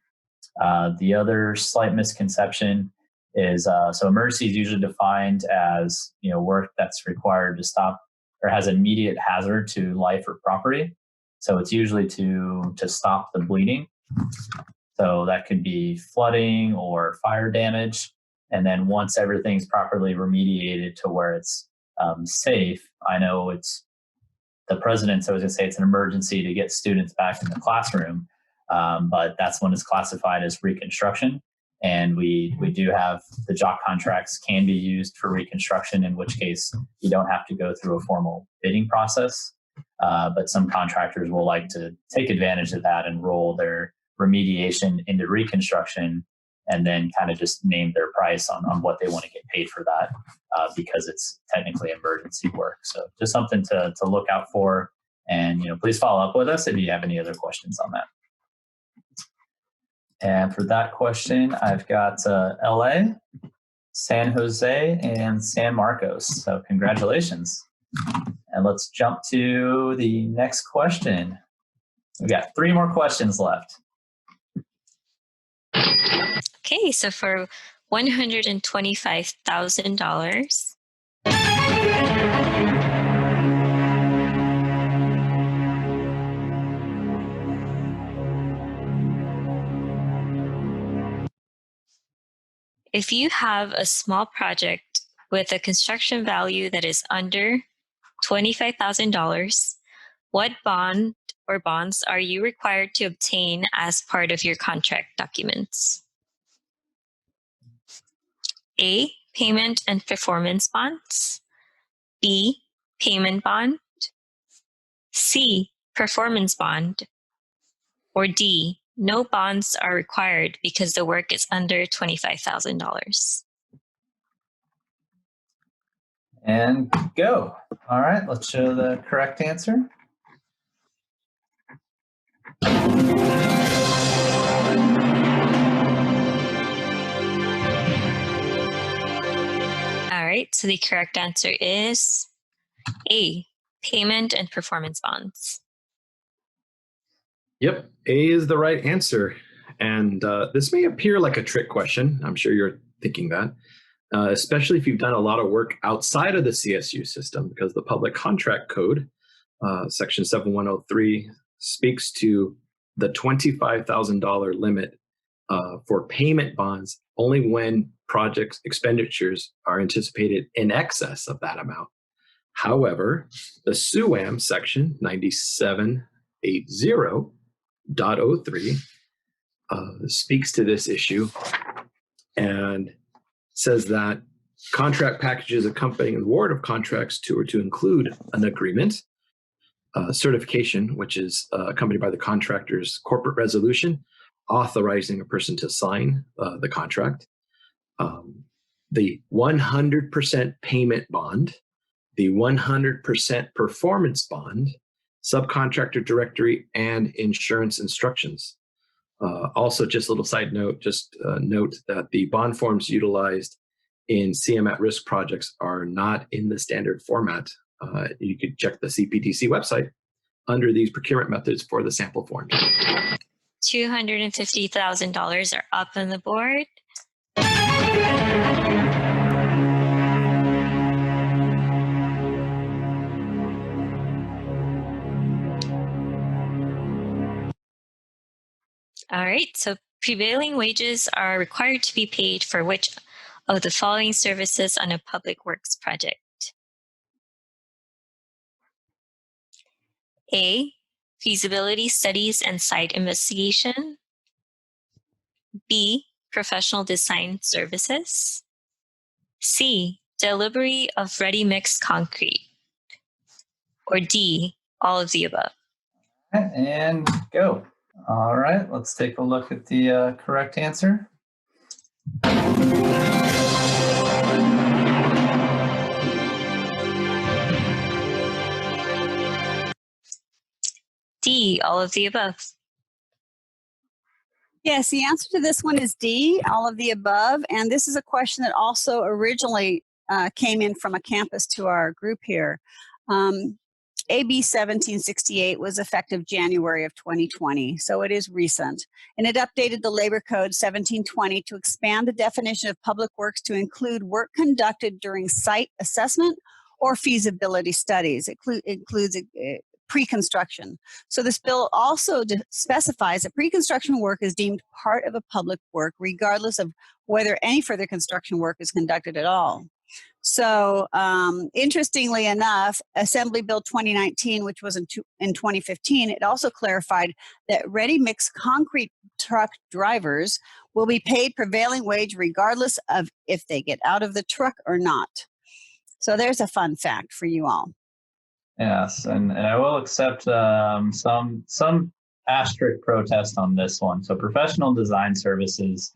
The other slight misconception is so emergency is usually defined as work that's required to stop or has immediate hazard to life or property. So it's usually to stop the bleeding. So that could be flooding or fire damage. And then once everything's properly remediated to where it's safe, I know it's the president, so I was going to say it's an emergency to get students back in the classroom. but that's when it's classified as reconstruction. And we do have the jock contracts can be used for reconstruction, in which case you don't have to go through a formal bidding process. But some contractors will like to take advantage of that and roll their remediation into reconstruction and then kind of just name their price on what they want to get paid for that because it's technically emergency work. So just something to look out for. And, please follow up with us if you have any other questions on that. And for that question, I've got LA, San Jose, and San Marcos. So congratulations. And let's jump to the next question. We got 3 more questions left. Okay, so for $125,000, if you have a small project with a construction value that is under $25,000, what bond or bonds are you required to obtain as part of your contract documents? A, payment and performance bonds. B, payment bond. C, performance bond. Or D, no bonds are required because the work is under $25,000. And go. All right, let's show the correct answer. All right, so the correct answer is A, payment and performance bonds. Yep, A is the right answer. And this may appear like a trick question. I'm sure you're thinking that, especially if you've done a lot of work outside of the CSU system, because the Public Contract Code, Section 7103, speaks to the $25,000 limit for payment bonds only when project expenditures are anticipated in excess of that amount. However, the SUAM section 9780.03 speaks to this issue and says that contract packages accompanying the award of contracts to include an agreement, certification, which is accompanied by the contractor's corporate resolution authorizing a person to sign the contract, the 100% payment bond, the 100% performance bond, subcontractor directory, and insurance instructions. Also, just a little side note, note that the bond forms utilized in CM at risk projects are not in the standard format. You could check the CPDC website under these procurement methods for the sample forms. $250,000 are up on the board. All right, so prevailing wages are required to be paid for which of the following services on a public works project? A, feasibility studies and site investigation. B, professional design services. C, delivery of ready mixed concrete. Or D, all of the above. And go. All right, let's take a look at the correct answer. D, all of the above. Yes, the answer to this one is D, all of the above. And this is a question that also originally came in from a campus to our group here. AB 1768 was effective January of 2020, so it is recent. And it updated the Labor Code 1720 to expand the definition of public works to include work conducted during site assessment or feasibility studies. It includes pre-construction. So this bill also specifies that pre-construction work is deemed part of a public work, regardless of whether any further construction work is conducted at all. So interestingly enough, Assembly Bill 2019, which was in 2015, it also clarified that ready-mix concrete truck drivers will be paid prevailing wage regardless of if they get out of the truck or not. So there's a fun fact for you all. Yes, and I will accept some asterisk protest on this one. So professional design services,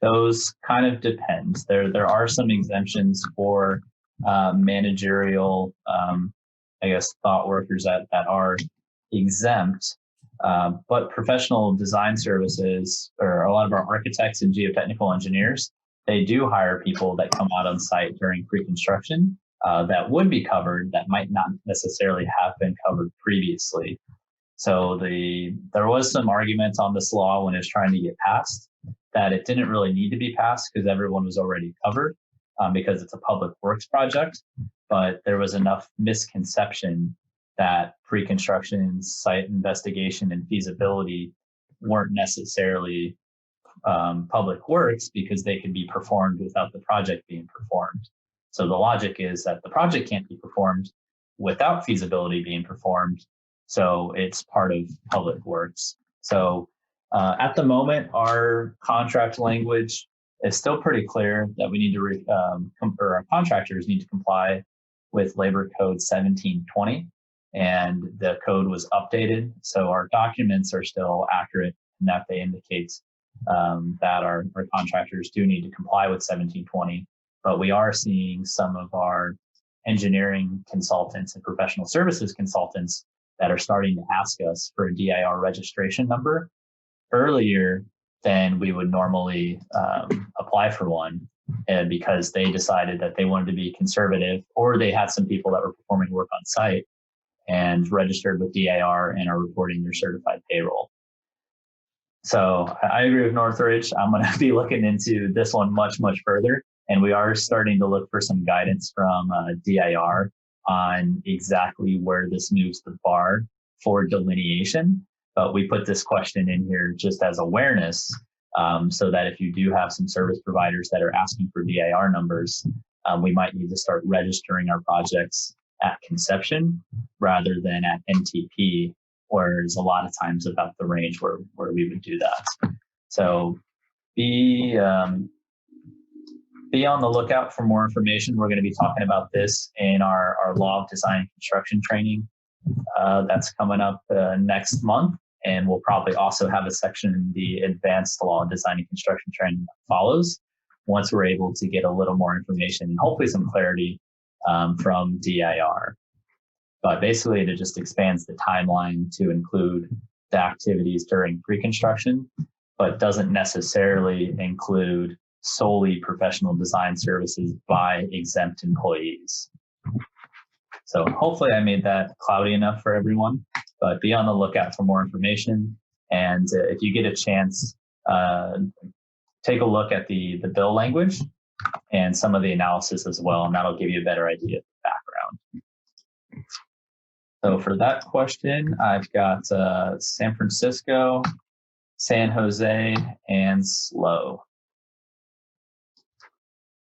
those kind of depend. There are some exemptions for managerial, I guess, thought workers that are exempt. But professional design services, or a lot of our architects and geotechnical engineers, they do hire people that come out on site during pre-construction that would be covered, that might not necessarily have been covered previously. So there was some argument on this law when it was trying to get passed that it didn't really need to be passed because everyone was already covered because it's a public works project. But there was enough misconception that pre-construction, site investigation, and feasibility weren't necessarily public works because they could be performed without the project being performed. So the logic is that the project can't be performed without feasibility being performed. So it's part of public works. So at the moment, our contract language is still pretty clear that we need to, or our contractors need to comply with Labor Code 1720. And the code was updated. So our documents are still accurate in that they indicate that our contractors do need to comply with 1720. But we are seeing some of our engineering consultants and professional services consultants that are starting to ask us for a DIR registration number earlier than we would normally apply for one, because they decided that they wanted to be conservative, or they had some people that were performing work on site and registered with DIR and are reporting their certified payroll. So I agree with Northridge. I'm going to be looking into this one much, much further. And we are starting to look for some guidance from DIR on exactly where this moves the bar for delineation. But we put this question in here just as awareness, so that if you do have some service providers that are asking for DIR numbers, we might need to start registering our projects at conception rather than at NTP, where there's a lot of times about the range where we would do that. So be on the lookout for more information. We're going to be talking about this in our Law of Design and Construction training that's coming up next month. And we'll probably also have a section in the Advanced Law of Design and Construction training that follows once we're able to get a little more information and hopefully some clarity from DIR. But basically, it just expands the timeline to include the activities during pre-construction, but doesn't necessarily include solely professional design services by exempt employees. So hopefully I made that cloudy enough for everyone, but be on the lookout for more information. And if you get a chance, take a look at the bill language and some of the analysis as well, and that'll give you a better idea of the background. So for that question, I've got San Francisco, San Jose, and SLO.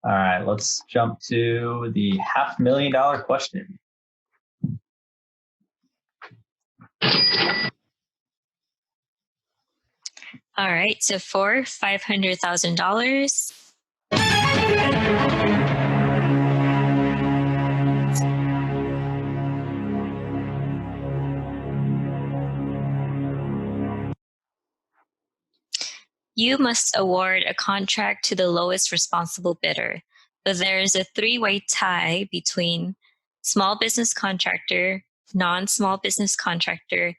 All right, let's jump to the $500,000 question. All right, so for $500,000, you must award a contract to the lowest responsible bidder, but there is a three-way tie between small business contractor, non-small business contractor,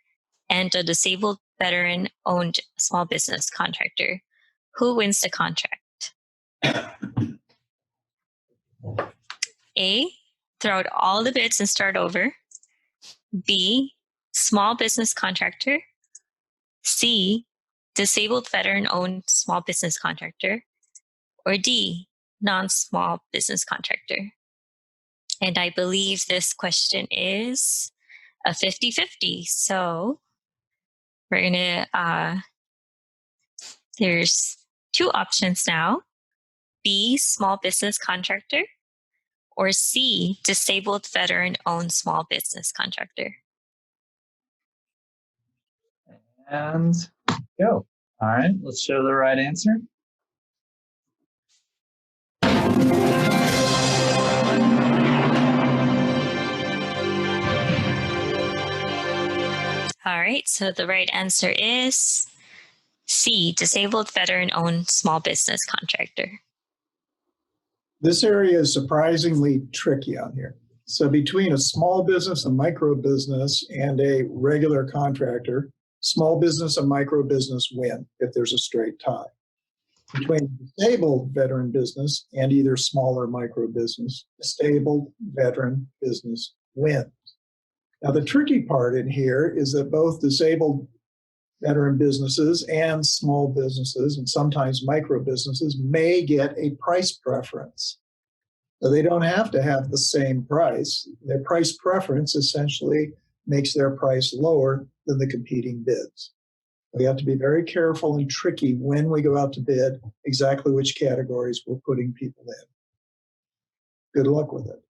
and a disabled veteran-owned small business contractor. Who wins the contract? A, throw out all the bids and start over. B, small business contractor. C, disabled veteran-owned small business contractor. Or D, non-small business contractor. And I believe this question is a 50-50. So we're gonna, there's two options now. B, small business contractor, or C, disabled veteran-owned small business contractor? And go. All right, let's show the right answer. All right, so the right answer is C, disabled veteran-owned small business contractor. This area is surprisingly tricky on here. So between a small business, a micro business, and a regular contractor, small business and micro business win if there's a straight tie. Between disabled veteran business and either small or micro business, disabled veteran business wins. Now, the tricky part in here is that both disabled veteran businesses and small businesses, and sometimes micro businesses, may get a price preference. So they don't have to have the same price. Their price preference essentially makes their price lower than the competing bids. We have to be very careful and tricky when we go out to bid exactly which categories we're putting people in. Good luck with it.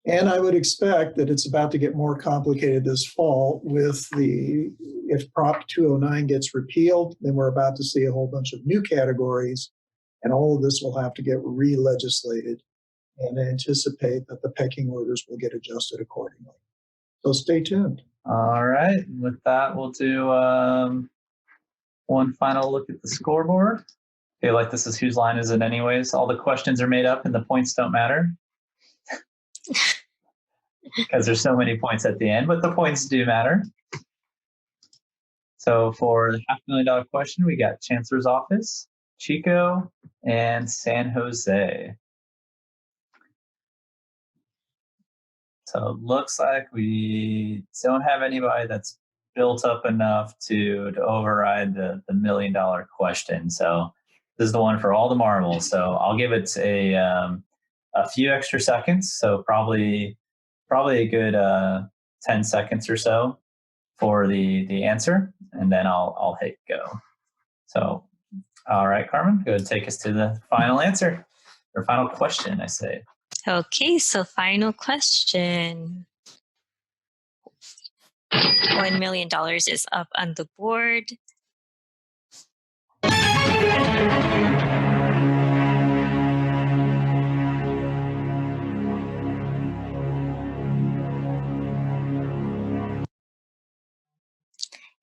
And I would expect that it's about to get more complicated this fall with if Prop 209 gets repealed, then we're about to see a whole bunch of new categories, and all of this will have to get re-legislated, and anticipate that the pecking orders will get adjusted accordingly. So stay tuned. All right, with that, we'll do one final look at the scoreboard. I feel like this is whose line is it anyways. All the questions are made up and the points don't matter. Because there's so many points at the end, but the points do matter. So for the $500,000 question, we got Chancellor's Office, Chico, and San Jose. So it looks like we don't have anybody that's built up enough to override the $1 million question. So this is the one for all the marbles. So I'll give it a few extra seconds. So probably a good 10 seconds or so for the answer, and then I'll hit go. So, all right, Carmen, go ahead and take us to the final answer, or final question, I say. Okay, so final question. $1 million is up on the board.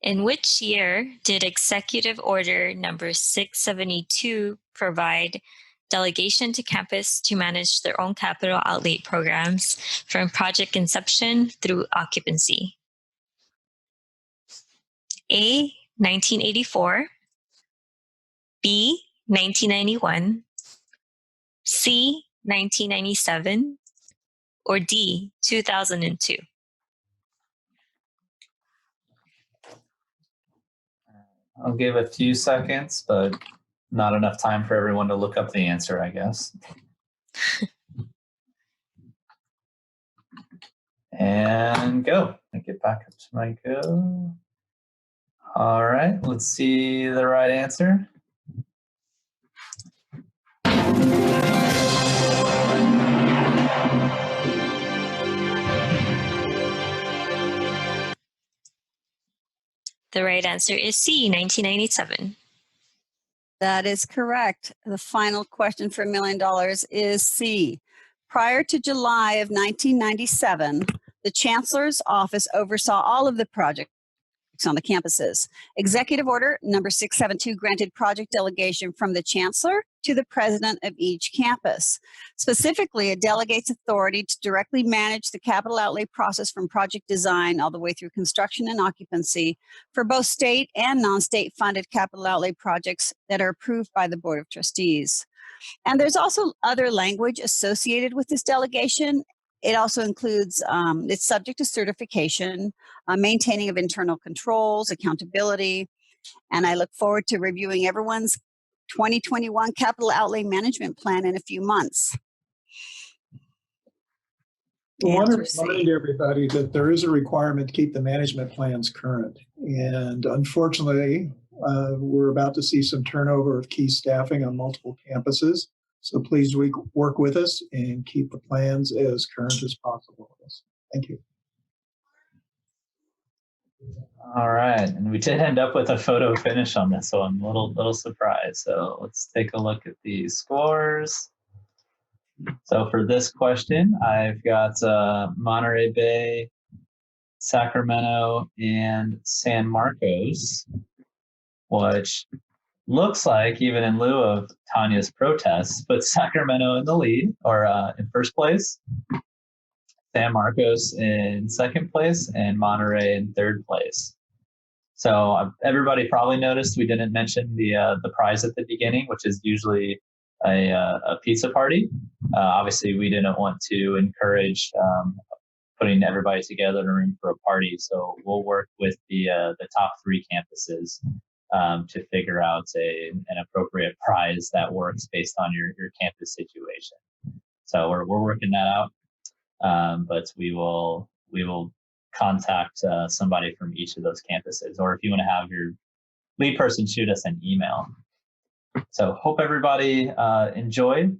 In which year did Executive Order number 672 provide delegation to campus to manage their own capital outlay programs from project inception through occupancy? A, 1984, B, 1991, C, 1997, or D, 2002? I'll give a few seconds, but not enough time for everyone to look up the answer, I guess. And go. I get back up to my go. All right, let's see the right answer. The right answer is C, 1997. That is correct. The final question for $1 million is C. Prior to July of 1997, the Chancellor's Office oversaw all of the projects on the campuses. Executive Order number 672 granted project delegation from the Chancellor to the president of each campus. Specifically, it delegates authority to directly manage the capital outlay process from project design all the way through construction and occupancy for both state and non-state funded capital outlay projects that are approved by the Board of Trustees. And there's also other language associated with this delegation. It also includes, it's subject to certification, maintaining of internal controls, accountability, and I look forward to reviewing everyone's 2021 capital outlay management plan in a few months. I want to remind everybody that there is a requirement to keep the management plans current. And unfortunately, we're about to see some turnover of key staffing on multiple campuses. So please work with us and keep the plans as current as possible. Thank you. All right, and we did end up with a photo finish on this one. Little surprise. So let's take a look at the scores. So for this question, I've got Monterey Bay, Sacramento, and San Marcos, which looks like, even in lieu of Tanya's protests, puts Sacramento in the lead, or in first place, San Marcos in second place, and Monterey in third place. So everybody probably noticed we didn't mention the prize at the beginning, which is usually a pizza party. Obviously, we didn't want to encourage putting everybody together in a room for a party, so we'll work with the top 3 campuses to figure out an appropriate prize that works based on your campus situation. So we're working that out. But we will contact somebody from each of those campuses, or if you want to have your lead person shoot us an email. So hope everybody enjoyed